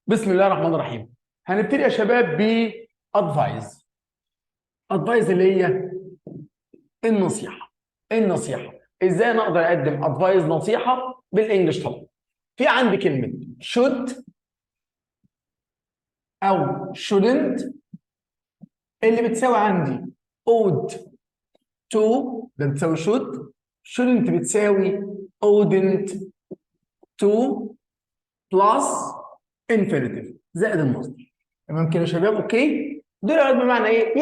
بسم الله الرحمن الرحيم. هنبتدي يا شباب بادفايز. ادفايز اللي هي النصيحه. النصيحه ازاي انا اقدر اقدم ادفايز نصيحه بالانجلش؟ طبعا في عندي كلمه should او shouldn't اللي بتساوي عندي ought to، ده بتساوي shouldn't بتساوي oughtn't to plus infinitive زائد المصدر. تمام كده يا شباب؟ اوكي، دول بمعنى ايه؟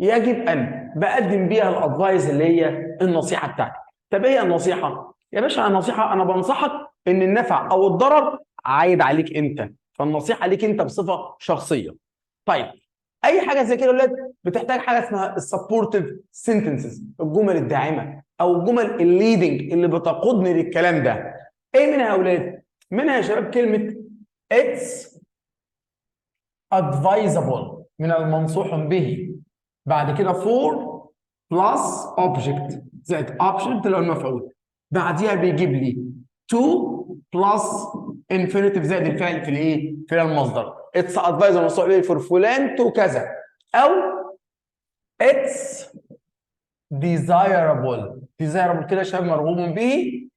يجب ان بقدم بيها الادفايز اللي هي النصيحه بتاعتي. طب ايه النصيحه؟ يا باشا النصيحه انا بنصحك ان النفع او الضرر عايد عليك انت، فالنصيحه ليك انت بصفه شخصيه. طيب اي حاجه زي كده يا اولاد بتحتاج حاجه اسمها السبورتيف سنتنسز، الجمل الداعمه او الجمل الليدنج اللي بتقودني للكلام ده. ايه منها يا اولاد؟ منها يا شباب كلمه it's advisable، من المنصوح به. بعد كده for plus object زائد object اللي هو المفعول. بعديها بيجيب لي to plus infinitive زائد الفعل في الايه؟ في المصدر. it's advisable منصوح به for فلان to كذا، او it's desirable كده يا شباب مرغوب به.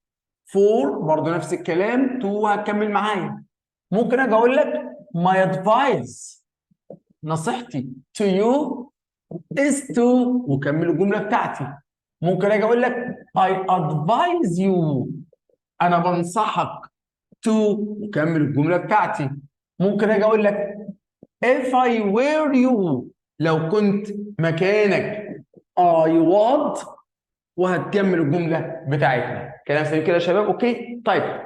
for برضه نفس الكلام، to هتكمل معايا. ممكن اجي اقول لك my advice، نصيحتي to you is to، وكمل الجمله بتاعتي. ممكن اجي اقول لك I advise you، انا بنصحك to، وكمل الجمله بتاعتي. ممكن اجي اقول لك if I were you، لو كنت مكانك I would، وهتكمل الجمله بتاعتنا. كلام سليم كده يا شباب؟ اوكي. طيب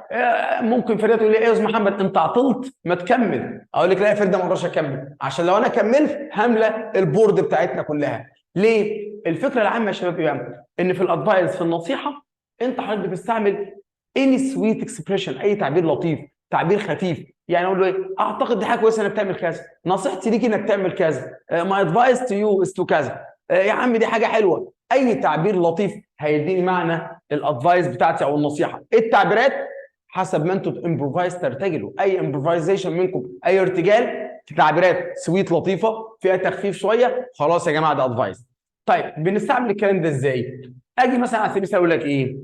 ممكن فريده تقول لي ايه يا استاذ محمد انت عطلت ما تكمل؟ اقول لك لا يا فريده ما اقدرش اكمل، عشان لو انا كملت هملى البورد بتاعتنا كلها. ليه؟ الفكره العامه يا شباب ايه؟ ان في الادفايس، في النصيحه، انت حضرتك بتستعمل اني سويت اكسبريشن، اي تعبير لطيف، تعبير خفيف. يعني اقول له ايه؟ اعتقد دي حاجه كويسه انك تعمل كذا، نصيحتي ليك انك تعمل كذا، ماي ادفايس تو يو از تو كذا، يا عم دي حاجه حلوه. اي تعبير لطيف هيديني معنى الادفايس بتاعتي او النصيحه. التعبيرات حسب ما انتوا امبروفايز ترتجلوا، اي امبروفايزيشن منكم، اي ارتجال في تعبيرات سويت لطيفه فيها تخفيف شويه، خلاص يا جماعه ده ادفايس. طيب بنستعمل الكلام ده ازاي؟ اجي مثلا على سبيل المثال اقول لك ايه؟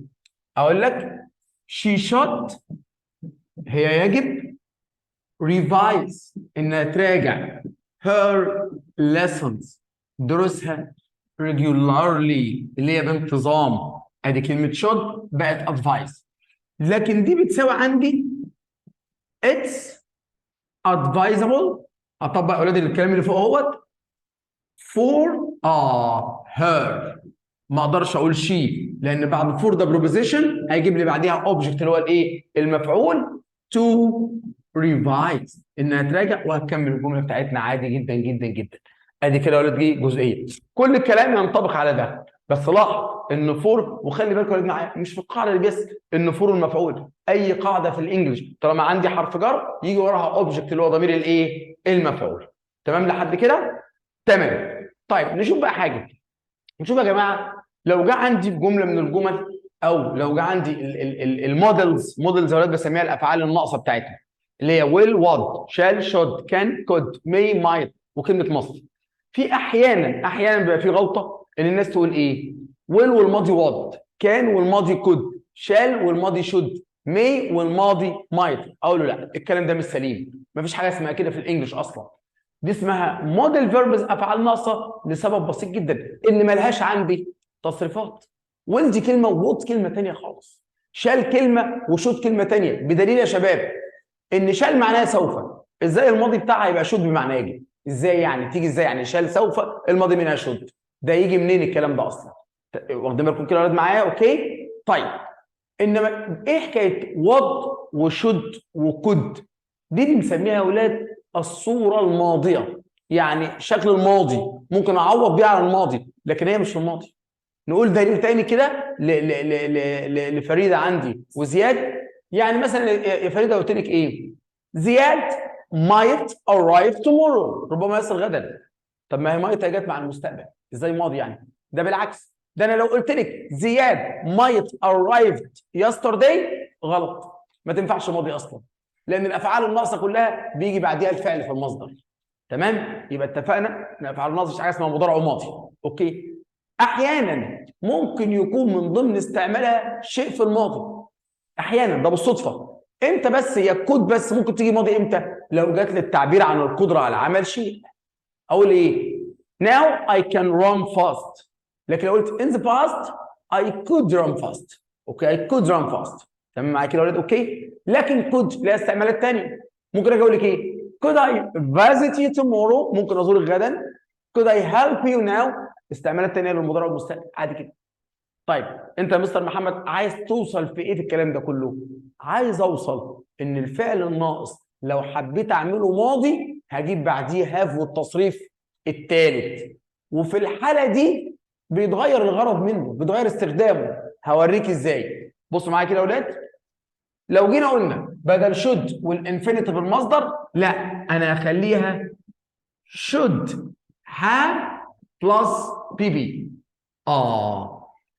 اقول لك she should، هي يجب revise، انها تراجع her lessons، دروسها regularly اللي هي بانتظام. ادي كلمه should بقت advice. لكن دي بتساوي عندي it's advisable، اطبق اولاد الكلام اللي فوق اهوت for her. ما اقدرش اقول she، لان بعد for ده بروبوزيشن هيجيب لي بعديها object اللي هو الايه؟ المفعول to revise، انها تراجع، وهتكمل الجمله بتاعتنا عادي جدا جدا جدا. ادي كده يا ولاد دي جزئيه. كل الكلام ينطبق على ده، بس لاحظ ان فور، وخلي بالكم يا ولاد معايا مش في القاعده دي بس، ان فور المفعول اي قاعده في الانجليش طالما عندي حرف جر يجي وراها اوبجكت اللي هو ضمير الايه؟ المفعول. تمام لحد كده؟ تمام. طيب نشوف بقى حاجه. نشوف يا جماعه، لو جه عندي في جمله من الجمل، او لو جه عندي المودلز، مودلز يا ولاد بسميها الافعال الناقصه بتاعتنا، اللي هي will would shall should can could may might وكلمه must. في احيانا بيبقى في غلطه ان الناس تقول ايه؟ will والماضي would، can والماضي could، shall والماضي should، may والماضي might. اقول له لا، الكلام ده مش سليم، مفيش حاجه اسمها كده في الانجليش اصلا. دي اسمها موديل فيربز، افعال ناقصه، لسبب بسيط جدا، ان ملهاش عندي تصريفات. ويل دي كلمه، ووت كلمه ثانيه خالص، شال كلمه، وشوت كلمه ثانيه. بدليل يا شباب ان شال معناها سوف، ازاي الماضي بتاعها يبقى شوت بمعنى يجي؟ ازاي يعني؟ تيجي ازاي يعني؟ شال سوف الماضي منها شوت، ده يجي منين الكلام ده اصلا؟ واخدين بالكم كده يا ولاد معايا؟ اوكي. طيب انما ايه حكايه وض وشد وكد؟ دي بنسميها يا اولاد الصوره الماضيه، يعني شكل الماضي ممكن اعوض بيه على الماضي، لكن هي مش الماضي. نقول دليل تاني كده لفريده عندي وزياد. يعني مثلا يا فريده قلت لك ايه؟ زياد might arrive tomorrow، ربما يصل غدا. طب ما هي might جت مع المستقبل، ازاي ماضي يعني؟ ده بالعكس، ده انا لو قلت لك زياد might arrived yesterday غلط، ما تنفعش ماضي اصلا. لان الافعال الناقصه كلها بيجي بعديها الفعل في المصدر. تمام؟ يبقى اتفقنا ان الافعال الناقصه مش حاجه اسمها مضارع وماضي. اوكي. احيانا ممكن يكون من ضمن استعمالها شيء في الماضي، احيانا ده بالصدفه. امتى بس هي الكود بس ممكن تيجي ماضي؟ امتى؟ لو جات للتعبير عن القدره على عمل شيء. اقول ايه؟ now I can run fast. لكن لو قلت in the past I could run fast. اوكي I could run fast. تمام معايا كده يا ولاد؟ اوكي. لكن could لها استعمالات ثانيه. ممكن اجي اقول لك ايه؟ could I visit you tomorrow؟ ممكن ازورك غدا. could I help you now؟ استعمالات ثانيه للمضارع والمستقبل عادي كده. طيب انت يا مستر محمد عايز توصل في ايه في الكلام ده كله؟ عايز اوصل ان الفعل الناقص لو حبيت اعمله ماضي هجيب بعديه هاف والتصريف الثالث، وفي الحاله دي بيتغير الغرض منه، بيتغير استخدامه. هوريك ازاي. بصوا معايا كده يا اولاد. لو جينا قلنا بدل should والانفينيتيف المصدر، لا انا هخليها should have plus bb.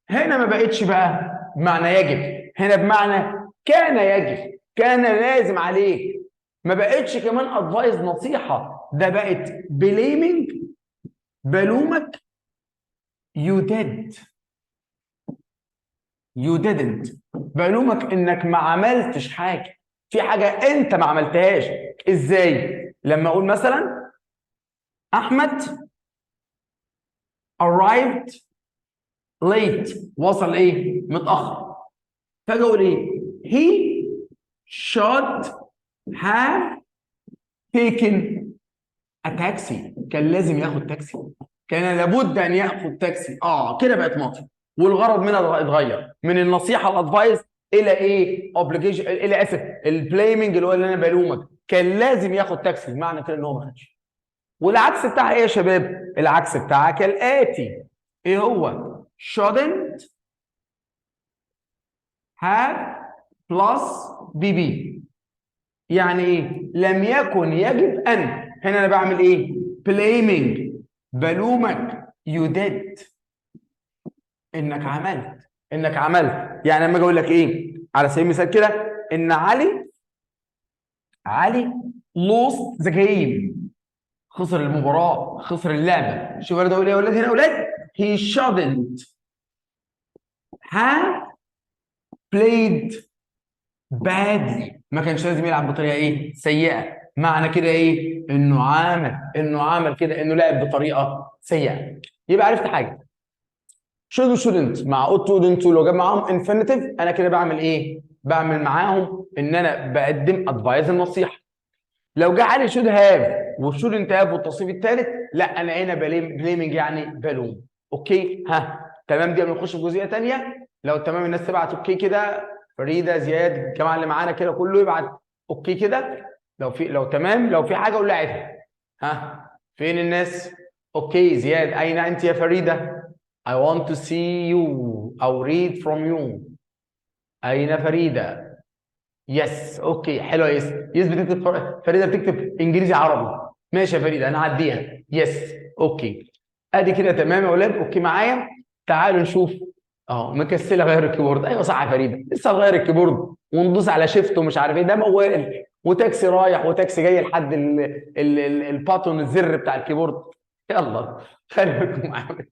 هنا ما بقتش بقى بمعنى يجب، هنا بمعنى كان يجب، كان لازم عليك. ما بقتش كمان ادفايس نصيحه، ده بقت بليمنج، بلومك. you did you didn't، بلومك انك ما عملتش حاجه، في حاجه انت ما عملتهاش. ازاي؟ لما اقول مثلا احمد arrived late، وصل ايه؟ متاخر. فاجي اقول ايه؟ he should have taken a taxi، كان لازم ياخد تاكسي، كان لابد ان ياخد تاكسي. كده بقت ماضي، والغرض منها اتغير من النصيحه الادفايس الى ايه؟ اوبليجيشن، الى اسف البليمنج اللي هو اللي انا بلومك، كان لازم ياخد تاكسي، معنى كده ان هو ما خدش. والعكس بتاعها ايه يا شباب؟ العكس بتاعها كالاتي. ايه هو؟ shouldn't have plus bb. يعني ايه؟ لم يكن يجب ان. هنا انا بعمل ايه؟ blaming، بلومك. you did، انك عملت، انك عملت. يعني لما اجي اقول لك ايه على سبيل المثال كده ان علي lost the game، خسر المباراه، خسر اللعبه. شوف انا اقول ايه يا اولاد؟ هنا يا اولاد he shouldn't have played badly، ما كانش لازم يلعب بطريقه ايه؟ سيئه. معنى كده ايه؟ انه عمل كده، انه لعب بطريقه سيئه. يبقى عرفت حاجه. should و shouldn't مع ought و wouldn't، ولو جاب معاهم infinitive انا كده بعمل ايه؟ بعمل معاهم ان انا بقدم ادفايز النصيحه. لو جه علي should have و shouldn't have والتصريف الثالث، لا انا هنا بليمنج، يعني بلوم. اوكي تمام. دي بنخش في جزئيه ثانيه. لو تمام الناس تبعت اوكي كده، فريده، زياد، الجماعه اللي معانا كده كله يبعت اوكي كده. لو تمام، لو في حاجه قول لي عيدها. فين الناس؟ اوكي زياد، اين انت يا فريده؟ I want to see you أو read from you. أين فريدة؟ يس اوكي حلو يا يس بتكتب، فريدة بتكتب انجليزي عربي. ماشي يا فريدة انا هعديها. يس اوكي. ادي كده تمام يا اولاد. اوكي معايا؟ تعالوا نشوف. مكسله غير الكيبورد. ايوه صح يا فريدة، لسه هغير الكيبورد وندوس على شيفت ومش عارف ايه، ده موال وتاكسي رايح وتاكسي جاي لحد الباتون الزر بتاع الكيبورد. يلا خلي بالكم معايا.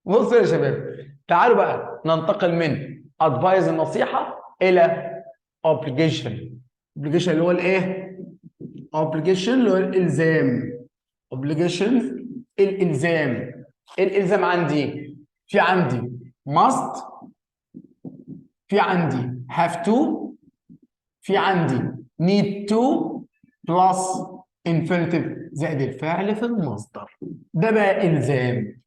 بصوا يا شباب، تعالوا بقى ننتقل من ادفايز النصيحه الى اوبليجيشن. اوبليجيشن اللي هو الايه؟ اوبليجيشن اللي هو الالزام. اوبليجيشن الالزام. الالزام عندي في عندي must، في عندي have to، في عندي need to plus infinitive زائد الفعل في المصدر. ده بقى الزام.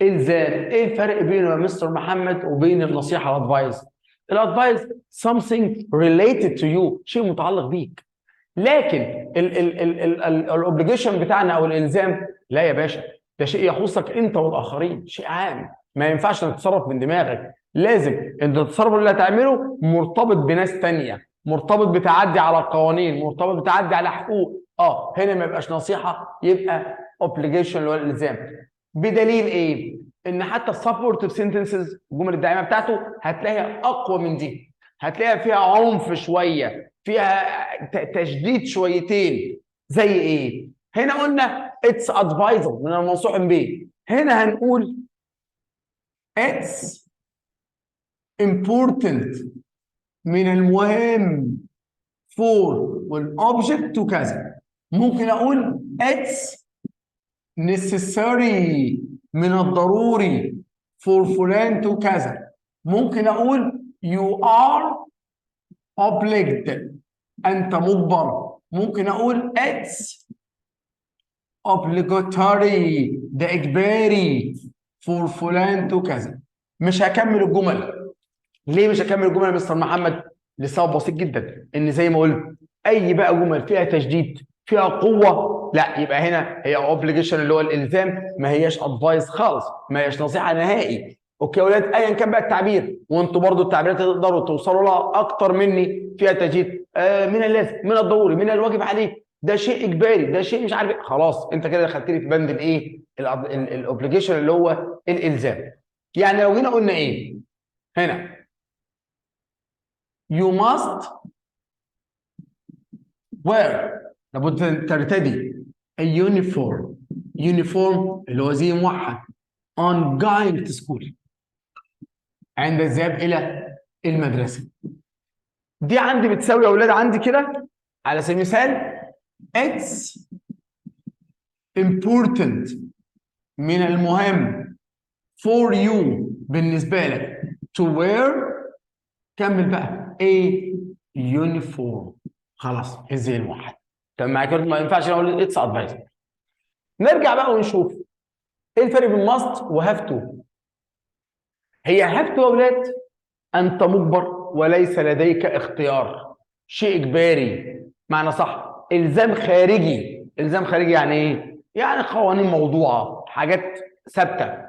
ايه الفرق بينه يا مستر محمد وبين النصيحه الادفايس؟ الادفايس something related to you، شيء متعلق بيك. لكن الاوبليجيشن بتاعنا او الالزام لا يا باشا، ده شيء يخصك انت والاخرين، شيء عام. ما ينفعش انك تتصرف من دماغك، لازم انت التصرف اللي هتعمله مرتبط بناس ثانيه، مرتبط بتعدي على القوانين، مرتبط بتعدي على حقوق. هنا ما يبقاش نصيحه، يبقى اوبليجيشن اللي هو الالزام. بدليل ايه؟ ان حتى السبورتيف سنتنسز، الجمل الداعمه بتاعته هتلاقيها اقوى من دي، هتلاقيها فيها عنف شويه، فيها تشديد شويتين. زي ايه؟ هنا قلنا اتس ادفايزر من المنصوح به، هنا هنقول اتس important من المهم for والاوبجكت وكذا. ممكن اقول it's necessary من الضروري for فلان تو كذا. ممكن اقول you are obliged انت مجبر. ممكن اقول it's obligatory ده اجباري for فلان تو كذا. مش هكمل الجمل. ليه مش هكمل الجمل يا مستر محمد؟ لسبب بسيط جدا، ان زي ما قلت اي بقى جمل فيها تشديد فيها قوه، لا يبقى هنا هي اوبليجيشن اللي هو الالزام، ما هياش ادفايس خالص، ما هياش نصيحه نهائي. اوكي يا ولاد، ايا كان بقى التعبير، وانتوا برضو التعبيرات تقدروا توصلوا لها اكتر مني، فيها تشديد من اللازم، من الضروري، من الواجب عليك، ده شيء اجباري، ده شيء مش عارف ايه، خلاص انت كده دخلتني في بند الايه؟ الاوبليجيشن اللي هو الالزام. يعني لو جينا قلنا ايه هنا؟ You must wear، لابد أن ترتدي اليونيفورم، يونيفورم اللي هو زي موحد on going to school، عند الذهاب إلى المدرسة. دي عندي بتساوي يا أولاد عندي كده على سبيل المثال it's important من المهم for you بالنسبة لك to wear، كمل بقى a uniform، خلاص الزي الموحد. تمام معايا كده؟ ما ينفعش اقول اتس ادفايزر. نرجع بقى ونشوف ايه الفرق بين ماست وهاف تو. هي هاف تو يا اولاد انت مجبر وليس لديك اختيار، شيء اجباري، معنى صح، الزام خارجي. الزام خارجي يعني ايه؟ يعني قوانين موضوعه، حاجات ثابته.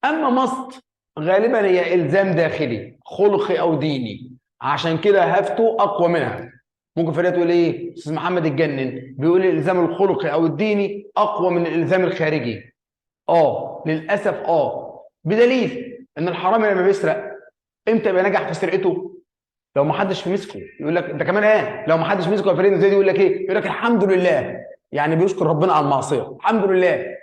اما ماست غالبا هي الزام داخلي خلقي او ديني، عشان كده هاف تو اقوى منها. ممكن فريق تقول ايه؟ استاذ محمد اتجنن بيقول الالزام الخلقي او الديني اقوى من الالزام الخارجي. للاسف بدليل ان الحرامي لما بيسرق امتى يبقى نجح في سرقته؟ لو ما حدش مسكه. يقول لك انت كمان لو ما حدش مسكه يا فريد زي دي يقول لك ايه؟ يقول لك الحمد لله، يعني بيشكر ربنا على المعصيه، الحمد لله.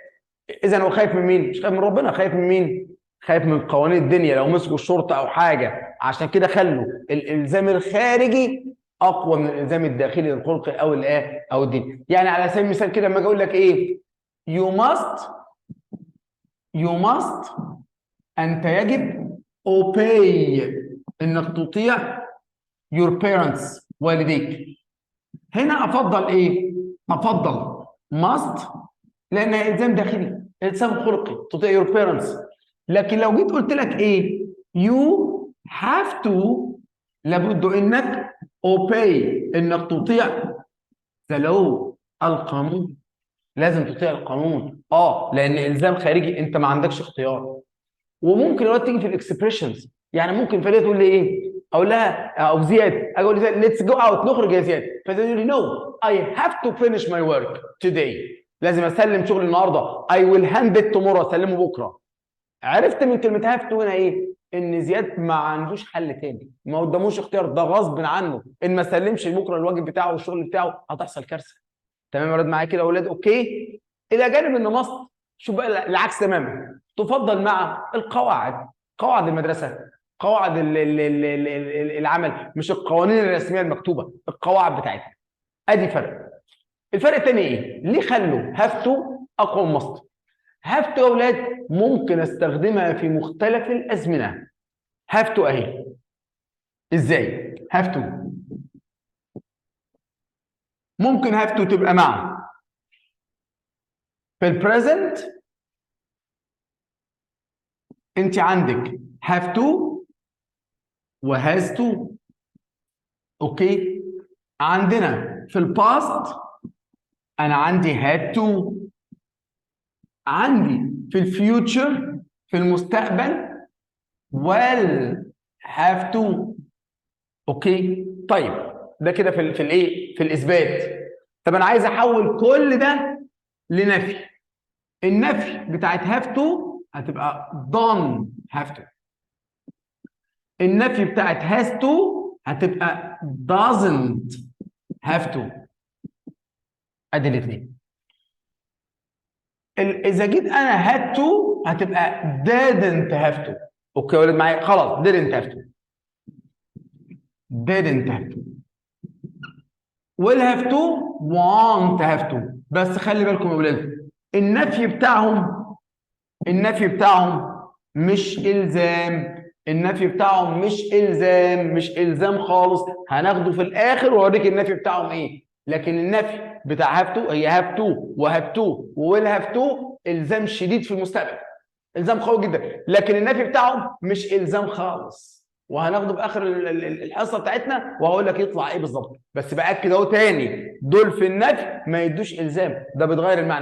اذا هو خايف من مين؟ مش خايف من ربنا، خايف من مين؟ خايف من قوانين الدنيا لو مسكوا الشرطه او حاجه. عشان كده خلوا الالزام الخارجي اقوى من الالزام الداخلي الخلقي او الايه او الدين. يعني على سبيل المثال كده لما اجي اقول لك ايه؟ you must انت يجب obey انك تطيع your parents والديك. هنا افضل ايه؟ افضل must لانها الزام داخلي، الزام خلقي، تطيع your parents. لكن لو جيت قلت لك ايه؟ you have to، لابد انك obey انك تطيع the law القانون، لازم تطيع القانون. لان الزام خارجي انت ما عندكش اختيار. وممكن الوقت تيجي في الاكسبريشنز، يعني ممكن فريده تقول لي ايه؟ اقول لها او زياد، اقول لزياد ليتس جو اوت نخرج يا زياد، فزياد يقول لي نو اي هاف تو فينيش ماي ورك توداي، لازم اسلم شغل النهارده، اي ويل هاند ات تومورو، اسلمه بكره. عرفت من كلمه هاف تو هنا ايه؟ ان زياد ما عندوش حل تاني، ما قداموش اختيار، ده غصب عنه، ان ما سلمش بكره الواجب بتاعه والشغل بتاعه هتحصل كارثه. تمام يا ولاد معايا كده يا اولاد؟ اوكي. الى جانب ان مصر شوف بقى العكس تماما، تفضل مع القواعد، قواعد المدرسه، قواعد العمل، مش القوانين الرسميه المكتوبه، القواعد بتاعتها. ادي فرق. الفرق الثاني ايه؟ ليه خلوا هاف تو اقوى من مصر؟ هاف تو يا اولاد ممكن استخدمها في مختلف الازمنه. هاف تو اهي. ازاي؟ هاف تو ممكن هاف تو تبقى مع في البريزنت، انت عندك have to وهاز to. اوكي. عندنا في الباست انا عندي had to. عندي في الفيوتشر في المستقبل will have to. اوكي. طيب ده كده في الايه؟ في الاثبات. طب انا عايز احول كل ده لنفي. النفي بتاعت have to هتبقى don't have to. النفي بتاعت has to هتبقى doesn't have to. ادي الاثنين. اذا جيت انا had to هتبقى didn't have to. اوكي يا ولد معايا؟ خلاص didn't have to. didn't have to. will have to won't have to. بس خلي بالكم يا ولاد، النفي بتاعهم مش الزام. النفي بتاعهم مش الزام خالص. هناخده في الاخر واوريك النفي بتاعهم ايه. لكن النفي بتاع have to هي have to وhave to وwill have to الزام شديد في المستقبل، الزام قوي جدا. لكن النفي بتاعهم مش الزام خالص، وهناخده في اخر الحصه بتاعتنا وهقول لك يطلع ايه بالظبط. بس باكد اهو تاني، دول في النفي ما يدوش الزام، ده بتغير المعنى.